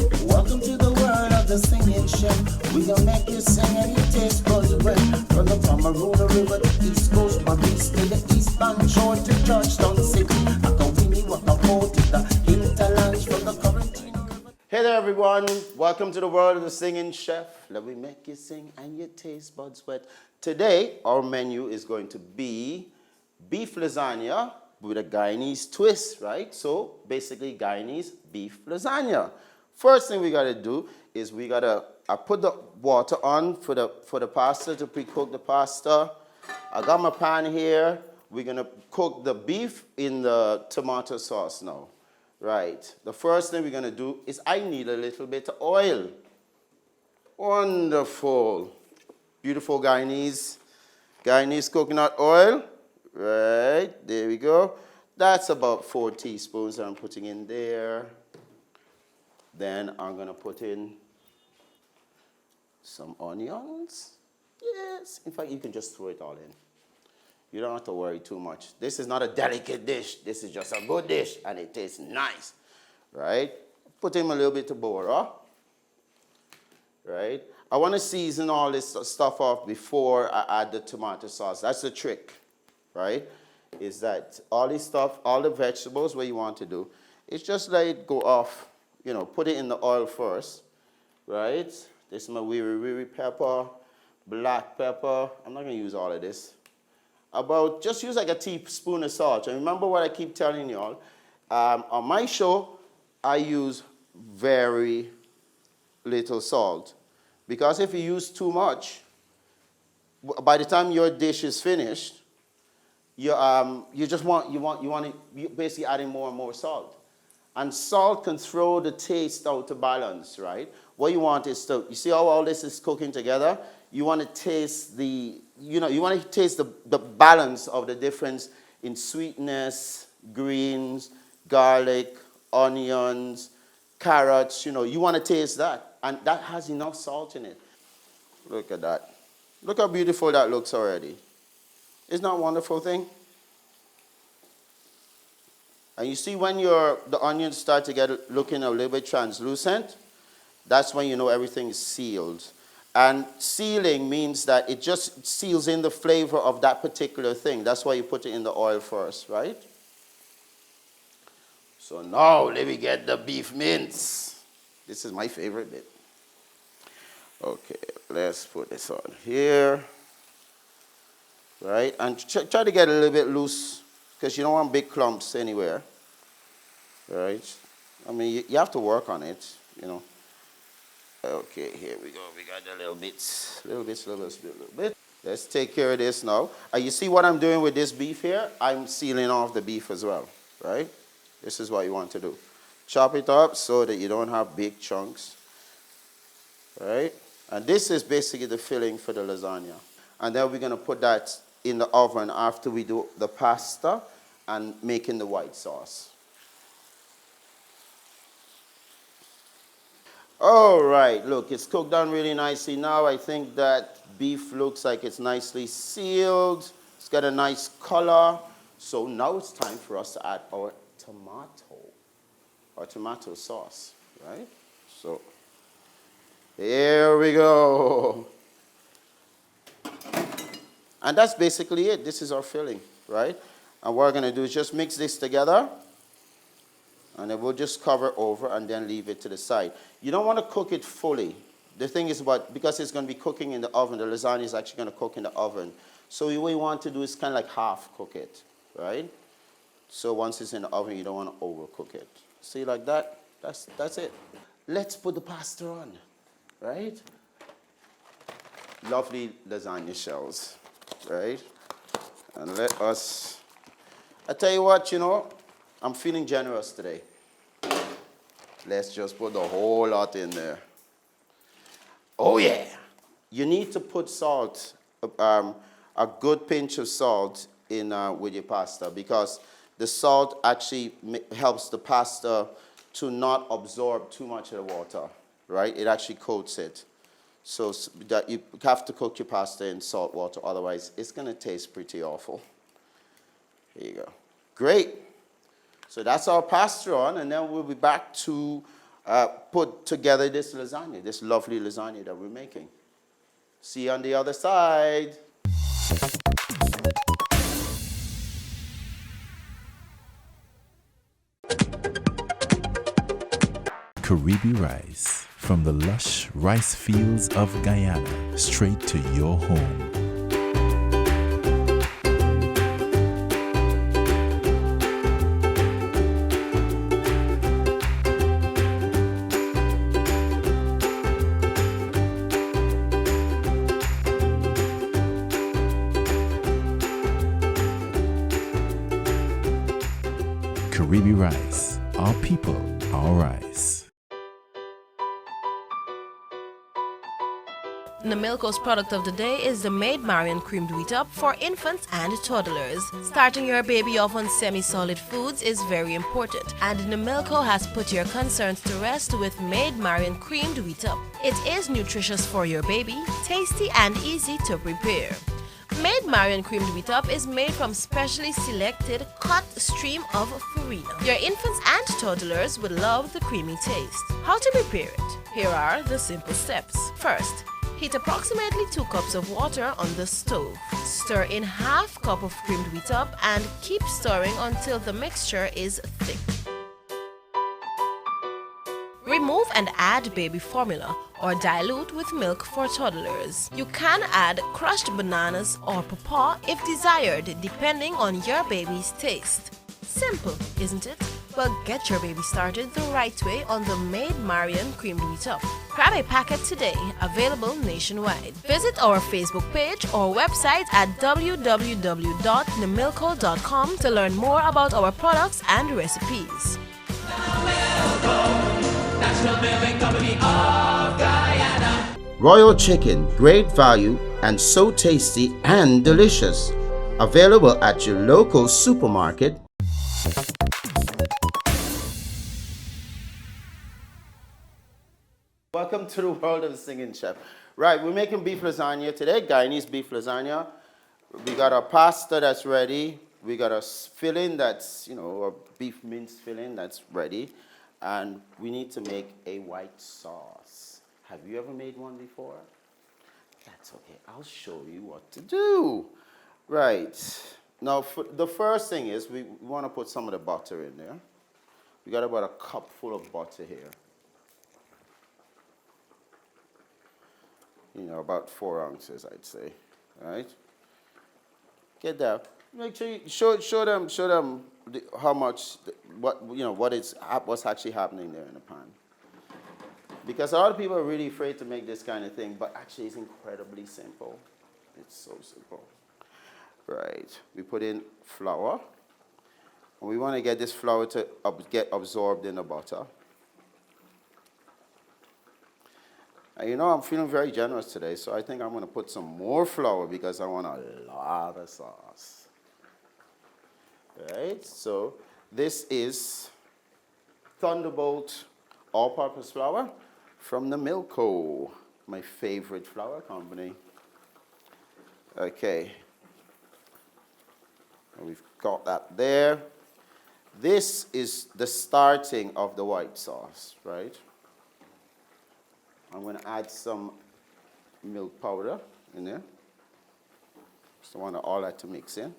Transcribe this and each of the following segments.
Welcome to the world of the singing chef. We gon' make you sing and your taste buds wet. From the Promotional River to East Coast, Paris to the eastbound shore to Georgetown City. I can win you what about it, the hinterlands from the Corentina River. Hey there everyone, welcome to the world of the singing chef. Let me make you sing and your taste buds wet. Today, our menu is going to be beef lasagna with a Guyanese twist, right? So basically Guyanese beef lasagna. First thing we gotta do is I put the water on for the pasta to pre-cook the pasta. I got my pan here. We're gonna cook the beef in the tomato sauce now. Right, the first thing we're gonna do is I need a little bit of oil. Wonderful. Beautiful Guyanese coconut oil. Right, there we go. That's about 4 teaspoons that I'm putting in there. Then I'm gonna put in some onions. Yes, in fact, you can just throw it all in. You don't have to worry too much. This is not a delicate dish. This is just a good dish, and it tastes nice, right? Put in a little bit of butter, right? I want to season all this stuff off before I add the tomato sauce. That's the trick, right? Is that all this stuff, all the vegetables, what you want to do, is just let it go off. You know, put it in the oil first, right? This is my wiri pepper, black pepper. I'm not going to use all of this. Just use like a teaspoon of salt. And remember what I keep telling y'all, on my show, I use very little salt. Because if you use too much, by the time your dish is finished, you're basically adding more and more salt. And salt can throw the taste out of balance, right? What you want is you see how all this is cooking together? You want to taste the balance of the difference in sweetness, greens, garlic, onions, carrots, you want to taste that. And that has enough salt in it. Look at that. Look how beautiful that looks already. Isn't that a wonderful thing? And you see when the onions start to looking a little bit translucent, that's when you know everything is sealed. And sealing means that it just seals in the flavor of that particular thing. That's why you put it in the oil first, right? So now let me get the beef mince. This is my favorite bit. Okay, let's put this on here. Right, and try to get a little bit loose because you don't want big clumps anywhere. Right? I mean, you have to work on it, Okay, here we go. We got the little bits. Let's take care of this now. You see what I'm doing with this beef here? I'm sealing off the beef as well, right? This is what you want to do. Chop it up so that you don't have big chunks, right? And this is basically the filling for the lasagna. And then we're going to put that in the oven after we do the pasta and making the white sauce. All right, look, it's cooked down really nicely now. I think that beef looks like it's nicely sealed. It's got a nice color. So now it's time for us to add our tomato sauce, right? So here we go. And that's basically it. This is our filling, right? And what we're going to do is just mix this together. And then we'll just cover over and then leave it to the side. You don't want to cook it fully. The thing is because it's going to be cooking in the oven, the lasagna is actually going to cook in the oven. So what you want to do is kind of like half cook it, right? So once it's in the oven, you don't want to overcook it. See, like that? That's it. Let's put the pasta on, right? Lovely lasagna shells, right? And I tell you what, I'm feeling generous today. Let's just put the whole lot in there. Oh yeah. You need to put salt, a good pinch of salt in with your pasta because the salt actually helps the pasta to not absorb too much of the water, right? It actually coats it. So that you have to cook your pasta in salt water, otherwise it's going to taste pretty awful. Here you go. Great. So that's our pasta on, and then we'll be back to put together this lasagna, this lovely lasagna that we're making. See you on the other side. Caribbean rice from the lush rice fields of Guyana, straight to your home. Caribbean rice, our people, our rice. Namilco's product of the day is the Maid Marian Creamed Wheat Up for infants and toddlers. Starting your baby off on semi-solid foods is very important, and Namilco has put your concerns to rest with Maid Marian Creamed Wheat Up. It is nutritious for your baby, tasty and easy to prepare. Maid Marian Creamed Wheat Up is made from specially selected cut stream of farina. Your infants and toddlers would love the creamy taste. How to prepare it? Here are the simple steps. First, heat approximately 2 cups of water on the stove. Stir in half cup of creamed wheat up and keep stirring until the mixture is thick. Remove and add baby formula or dilute with milk for toddlers. You can add crushed bananas or pawpaw if desired, depending on your baby's taste. Simple, isn't it? Well, get your baby started the right way on the Maid Marian Creamed Wheat Up. Grab a packet today, available nationwide. Visit our Facebook page or website at www.namilco.com to learn more about our products and recipes. Royal chicken, great value and so tasty and delicious. Available at your local supermarket. Welcome to the world of the singing chef. Right, we're making beef lasagna today, Guyanese beef lasagna. We got our pasta that's ready. We got a filling that's, a beef mince filling that's ready. And we need to make a white sauce. Have you ever made one before? That's okay, I'll show you what to do. Right, now the first thing is we want to put some of the butter in there. We got about a cup full of butter here. About 4 ounces, I'd say, right? Get that. Make sure you show them how much, what's actually happening there in the pan. Because a lot of people are really afraid to make this kind of thing, but actually it's incredibly simple. It's so simple. Right, we put in flour. And we want to get this flour to get absorbed in the butter. And I'm feeling very generous today, so I think I'm going to put some more flour because I want a lot of sauce. Right, so this is Thunderbolt all-purpose flour from Namilco, my favorite flour company. Okay, and we've got that there. This is the starting of the white sauce, right? I'm going to add some milk powder in there. Just want all that to mix in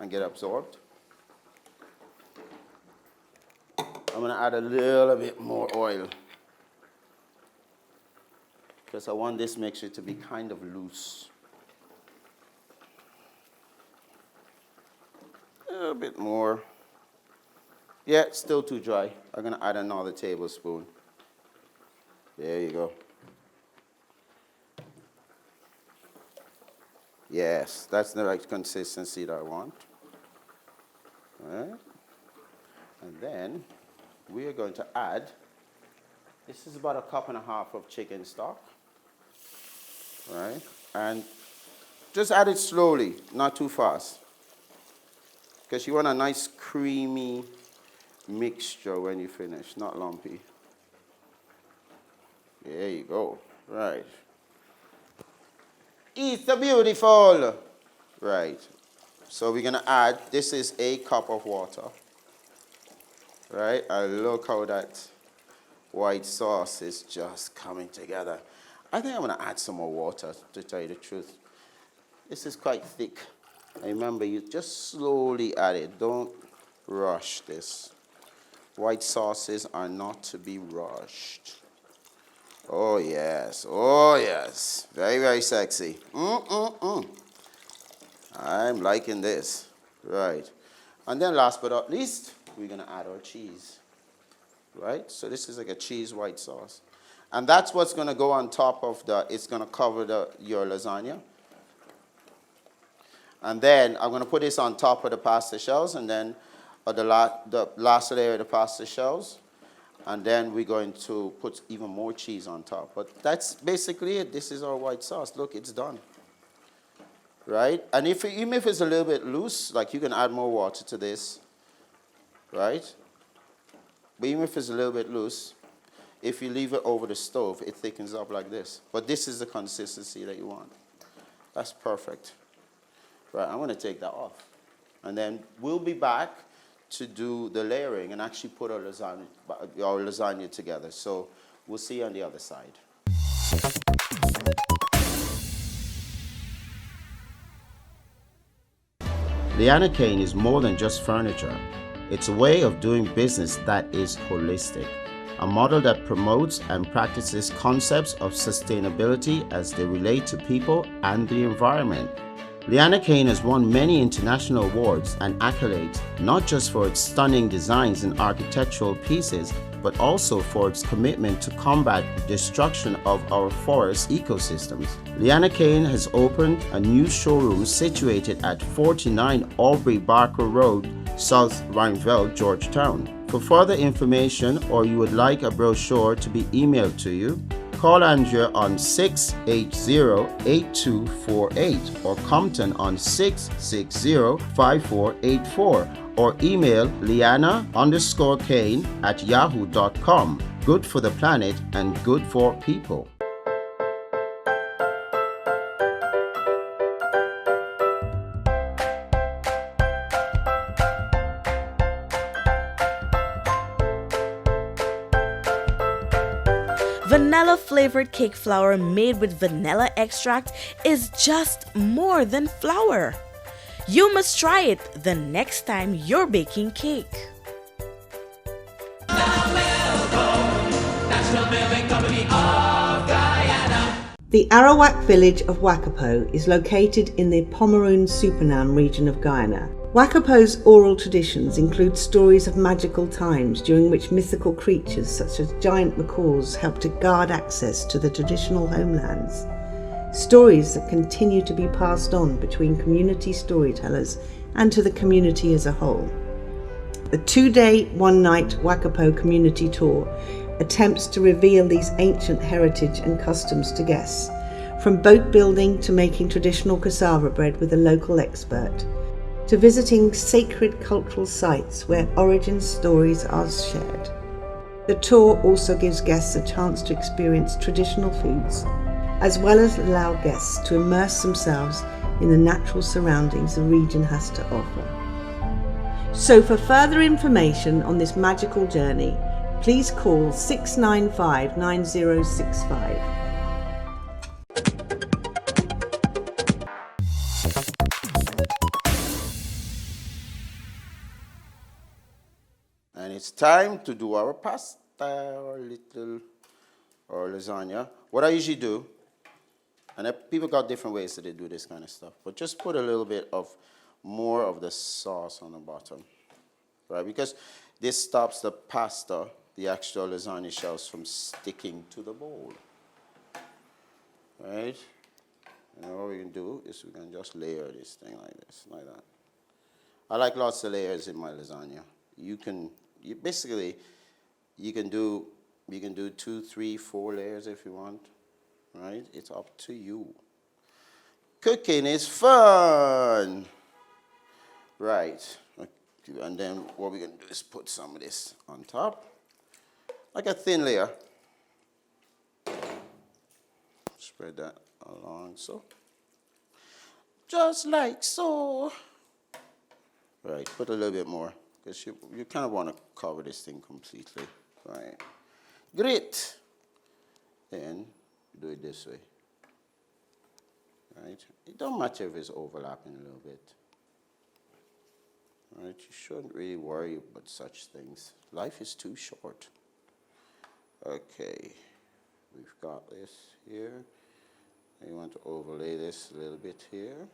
and get absorbed. I'm going to add a little bit more oil because I want this mixture to be kind of loose. A little bit more. Yeah, it's still too dry. I'm going to add another tablespoon. There you go. Yes, that's the right consistency that I want. All right. And then we are going to add, this is about 1.5 cups of chicken stock. All right. And just add it slowly, not too fast. Because you want a nice creamy mixture when you finish, not lumpy. There you go. Right. It's so beautiful. Right. So we're going to add, this is 1 cup of water. Right. And look how that white sauce is just coming together. I think I'm going to add some more water, to tell you the truth. This is quite thick. Remember, you just slowly add it. Don't rush this. White sauces are not to be rushed. Oh, yes. Oh, yes. Very, very sexy. I'm liking this. Right. And then last but not least, we're going to add our cheese. Right? So this is like a cheese white sauce. And that's what's going to go on top of it's going to cover your lasagna. And then I'm going to put this on top of the pasta shells, and then the last layer of the pasta shells. And then we're going to put even more cheese on top. But that's basically it. This is our white sauce. Look, it's done. Right? And even if it's a little bit loose, like you can add more water to this. Right? But even if it's a little bit loose, if you leave it over the stove, it thickens up like this. But this is the consistency that you want. That's perfect. Right, I'm going to take that off. And then we'll be back to do the layering and actually put our lasagna together. So we'll see you on the other side. Liana Cane is more than just furniture. It's a way of doing business that is holistic. A model that promotes and practices concepts of sustainability as they relate to people and the environment. Liana Cane has won many international awards and accolades, not just for its stunning designs and architectural pieces, but also for its commitment to combat the destruction of our forest ecosystems. Liana Cane has opened a new showroom situated at 49 Aubrey Barker Road, South Rhineville, Georgetown. For further information, or you would like a brochure to be emailed to you, call Andrea on 680-8248 or Compton on 660-5484 or email liana_cane@yahoo.com. Good for the planet and good for people. Vanilla-flavored cake flour made with vanilla extract is just more than flour. You must try it the next time you're baking cake. The Arawak village of Wakapo is located in the Pomeroon-Supernam region of Guyana. Wakapo's oral traditions include stories of magical times during which mythical creatures such as giant macaws helped to guard access to the traditional homelands. Stories that continue to be passed on between community storytellers and to the community as a whole. The 2-day, 1-night Wakapo community tour attempts to reveal these ancient heritage and customs to guests, from boat building to making traditional cassava bread with a local expert, to visiting sacred cultural sites where origin stories are shared. The tour also gives guests a chance to experience traditional foods, as well as allow guests to immerse themselves in the natural surroundings the region has to offer. So for further information on this magical journey, please call 695-9065. And it's time to do our pasta, or lasagna. What I usually do, and people got different ways that they do this kind of stuff, but just put a little bit of more of the sauce on the bottom, right? Because this stops the pasta, the actual lasagna shells, from sticking to the bowl, right? And what we can do is we can just layer this thing like this, like that. I like lots of layers in my lasagna. You can do 2, 3, 4 layers if you want, right? It's up to you. Cooking is fun, right? And then what we're gonna do is put some of this on top, like a thin layer. Spread that along, so. Just like so. Right, put a little bit more, because you kind of want to cover this thing completely, right? Great. Then do it this way. Right? It don't matter if it's overlapping a little bit. Right? You shouldn't really worry about such things. Life is too short. Okay. We've got this here. You want to overlay this a little bit here.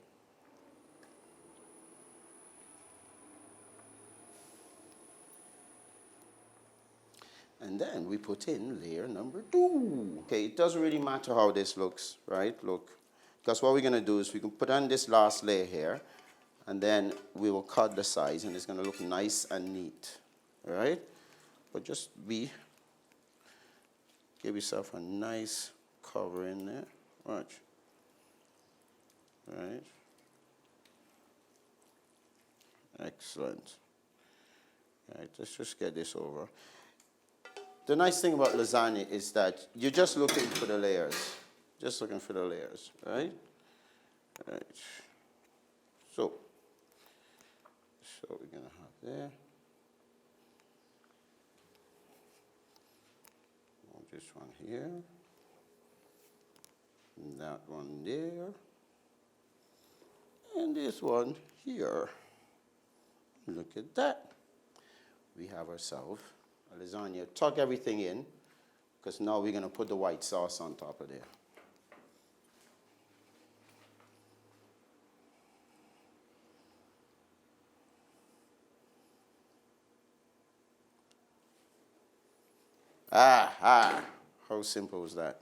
And then we put in layer number 2. Okay, it doesn't really matter how this looks, right? Look, because what we're going to do is we can put on this last layer here, and then we will cut the sides, and it's going to look nice and neat, all right? But just give yourself a nice cover in there. Watch. All right. Excellent. All right, let's just get this over. The nice thing about lasagna is that you're just looking for the layers. Just looking for the layers, right? All right. So we're going to have there. This one here. And that one there. And this one here. Look at that. We have ourselves a lasagna. Tuck everything in, because now we're going to put the white sauce on top of there. How simple is that?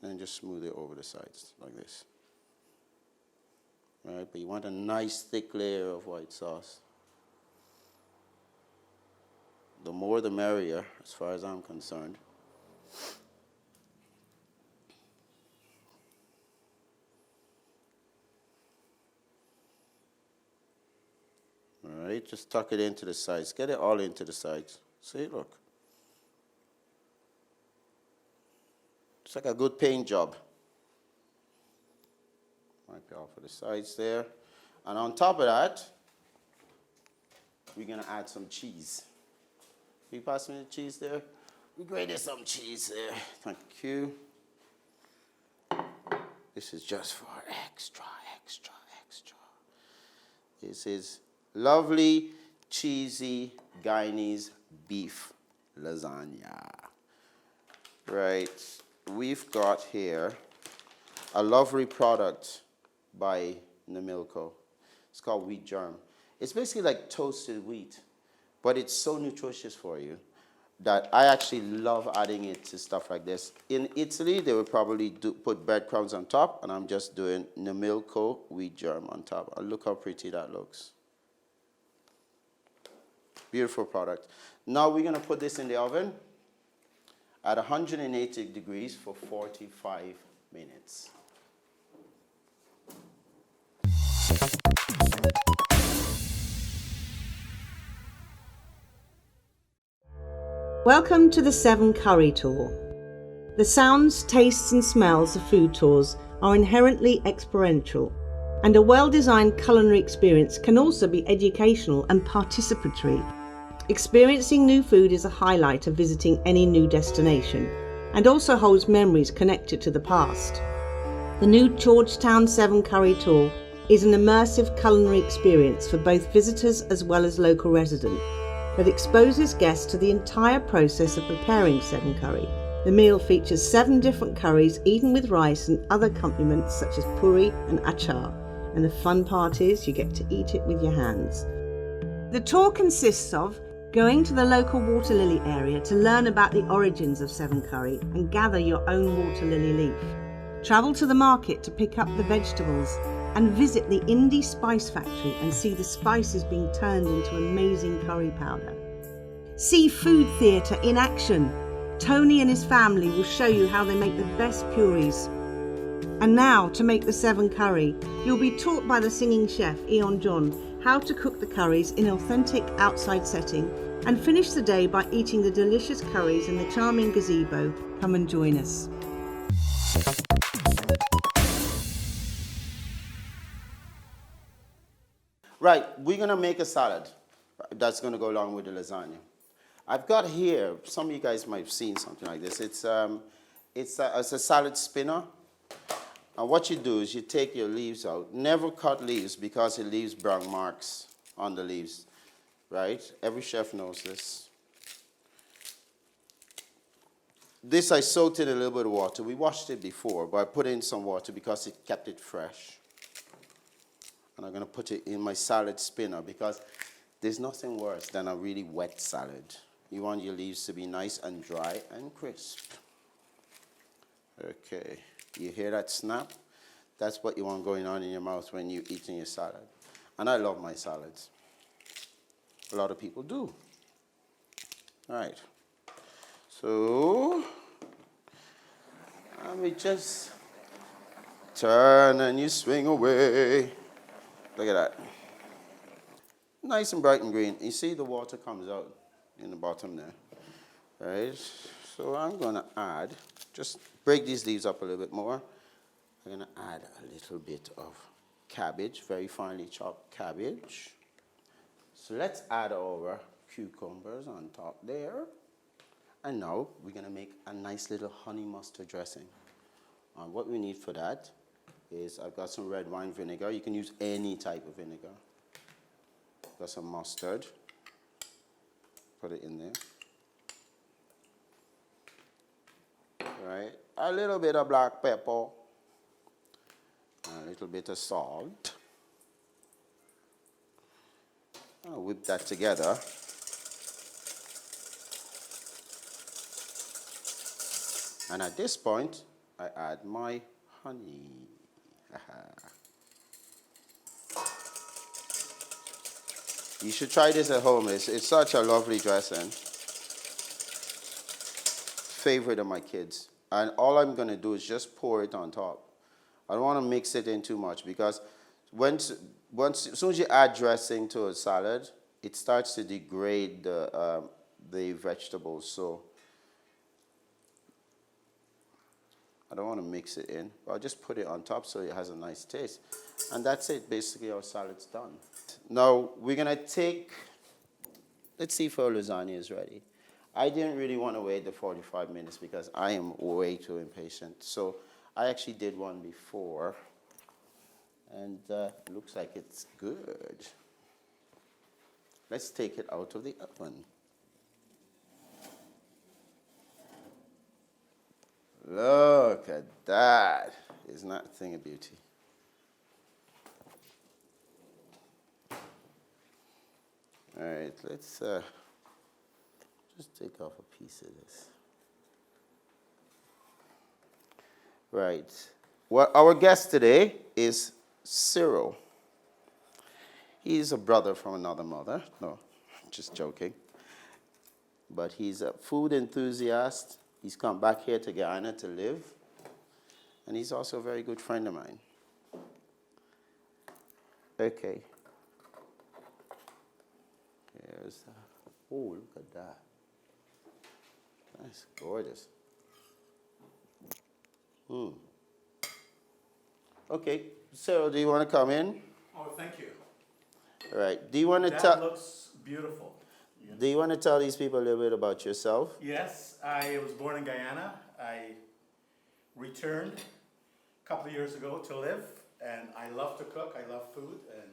And just smooth it over the sides like this. All right, but you want a nice thick layer of white sauce. The more the merrier, as far as I'm concerned. All right, just tuck it into the sides. Get it all into the sides. See, look. It's like a good paint job. Wipe it off of the sides there. And on top of that, we're going to add some cheese. Can you pass me the cheese there? We grated some cheese there. Thank you. This is just for extra. This is lovely, cheesy Guyanese beef lasagna. Right. We've got here a lovely product by Namilco. It's called wheat germ. It's basically like toasted wheat, but it's so nutritious for you that I actually love adding it to stuff like this. In Italy, they would probably put breadcrumbs on top, and I'm just doing Namilco wheat germ on top. And look how pretty that looks. Beautiful product. Now we're going to put this in the oven at 180 degrees for 45 minutes. Welcome to the 7 Curry Tour. The sounds, tastes and smells of food tours are inherently experiential, and a well-designed culinary experience can also be educational and participatory. Experiencing new food is a highlight of visiting any new destination, and also holds memories connected to the past. The new Georgetown 7 Curry Tour is an immersive culinary experience for both visitors as well as local residents, that exposes guests to the entire process of preparing 7 curry. The meal features 7 different curries eaten with rice and other accompaniments such as puri and achar, and the fun part is you get to eat it with your hands. The tour consists of going to the local water lily area to learn about the origins of 7 curry and gather your own water lily leaf. Travel to the market to pick up the vegetables and visit the Indie Spice Factory and see the spices being turned into amazing curry powder. See food theatre in action. Tony and his family will show you how they make the best purees. And now, to make the 7 curry, you'll be taught by the singing chef Eon John how to cook the curries in an authentic outside setting, and finish the day by eating the delicious curries in the charming gazebo. Come and join us. Right, we're going to make a salad that's going to go along with the lasagna. I've got here, some of you guys might have seen something like this. It's a salad spinner. And what you do is you take your leaves out. Never cut leaves because it leaves brown marks on the leaves, right? Every chef knows this. This I soaked in a little bit of water. We washed it before, but I put in some water because it kept it fresh. And I'm going to put it in my salad spinner because there's nothing worse than a really wet salad. You want your leaves to be nice and dry and crisp. Okay, you hear that snap? That's what you want going on in your mouth when you're eating your salad. And I love my salads. A lot of people do. All right. So, let me just turn and you swing away. Look at that. Nice and bright and green. You see the water comes out in the bottom there, right? So I'm gonna add, just break these leaves up a little bit more. I'm gonna add a little bit of cabbage, very finely chopped cabbage. So let's add our cucumbers on top there. And now we're gonna make a nice little honey mustard dressing. And what we need for that is I've got some red wine vinegar. You can use any type of vinegar. Got some mustard. Put it in there. Right. A little bit of black pepper. A little bit of salt. I'll whip that together. And at this point, I add my honey. You should try this at home. It's such a lovely dressing. Favorite of my kids. And all I'm going to do is just pour it on top. I don't want to mix it in too much because as soon as you add dressing to a salad, it starts to degrade the vegetables. So I don't want to mix it in. I'll just put it on top so it has a nice taste. And that's it. Basically, our salad's done. Now, we're going to take, let's see if our lasagna is ready. I didn't really want to wait the 45 minutes because I am way too impatient. So I actually did one before. And it looks like it's good. Let's take it out of the oven. Look at that. Isn't that a thing of beauty? All right, let's just take off a piece of this. Right. Well, our guest today is Cyril. He's a brother from another mother. No, just joking. But he's a food enthusiast. He's come back here to Guyana to live. And he's also a very good friend of mine. Okay. Here's, oh, look at that. That's gorgeous. Okay, Cyril, do you want to come in? Oh, thank you. All right. Do you want to That tell? looks beautiful. Do you want to tell these people a little bit about yourself? Yes, I was born in Guyana. I returned a couple of years ago to live, and I love to cook. I love food, and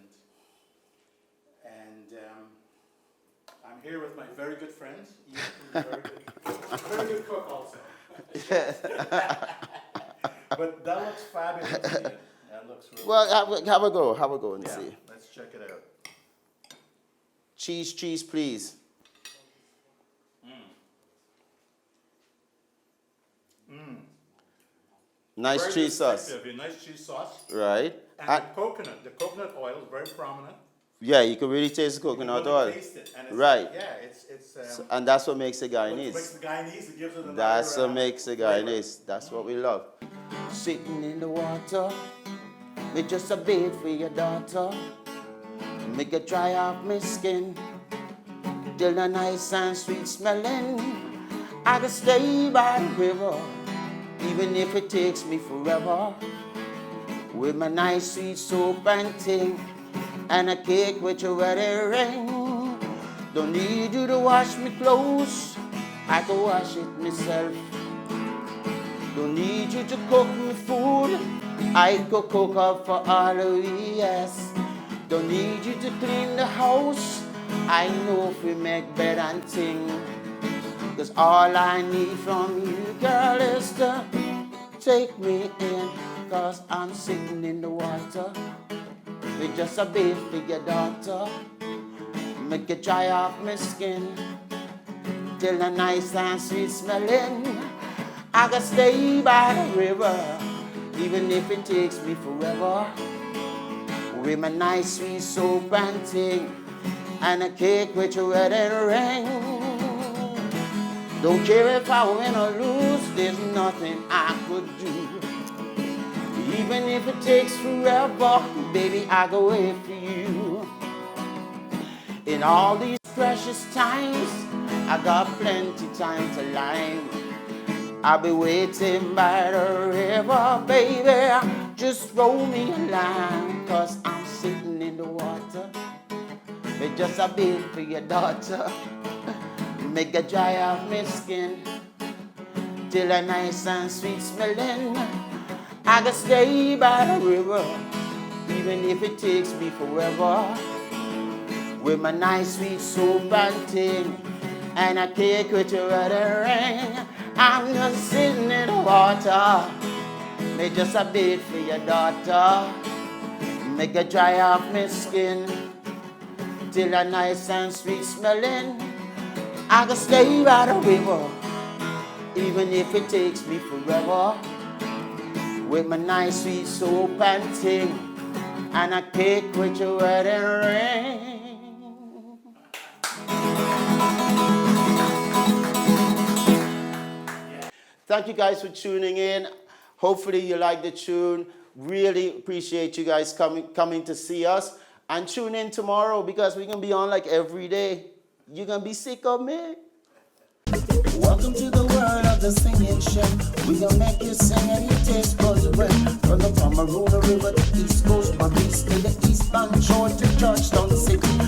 I'm here with my very good friend, Ian, who's a very good cook also. But that looks fabulous, Ian. That looks really Well, have a go. Have a go and yeah, see. let's check it out. Cheese, please. Nice Very cheese sauce. distinctive, a nice cheese sauce. Right. And the coconut oil is very prominent. Yeah, you can really taste the You can coconut really oil. taste it. And it's, Right. Yeah, it's And that's what makes it what makes Guyanese. the Guyanese, it gives it another, That's what makes it flavor. Guyanese. That's what we love. Sitting in the water with just a bait for your daughter. Make it dry off my skin till the nice and sweet smelling. I can stay by the river even if it takes me forever. With my nice sweet soap and ting and a cake with your wedding ring. Don't need you to wash me clothes, I can wash it myself. Don't need you to cook me food, I could cook up for all of you, yes. Don't need you to clean the house, I know if we make bed and ting. Cause all I need from you, girl, is to take me in. Cause I'm sitting in the water with just a bit for your daughter. Make it dry off my skin till the nice and sweet smelling. I can stay by the river even if it takes me forever. With my nice sweet soap and ting and a cake with your wedding ring. Don't care if I win or lose, there's nothing I could do. Even if it takes forever, baby, I go wait for you. In all these precious times, I got plenty time to line. I'll be waiting by the river, baby. Just throw me a line, cause I'm sitting in the water with just a bit for your daughter. Make it dry off my skin till a nice and sweet smelling. I can stay by the river even if it takes me forever. With my nice sweet soap and ting and a cake with your wedding ring. I'm just sitting in the water, make just a bit for your daughter. Make it dry off my skin till a nice and sweet smelling. I can stay by the river even if it takes me forever. With my nice sweet soap and ting and a cake with your wedding ring. Thank you guys for tuning in. Hopefully you like the tune. Really appreciate you guys coming to see us. And tune in tomorrow because we're going to be on like every day. You're going to be sick of me. Welcome to the world of the singing chef. We gon' make you sing and your taste buds wet. From the Pomeranian River to East Coast, my beast in the eastbound shore to Georgetown City.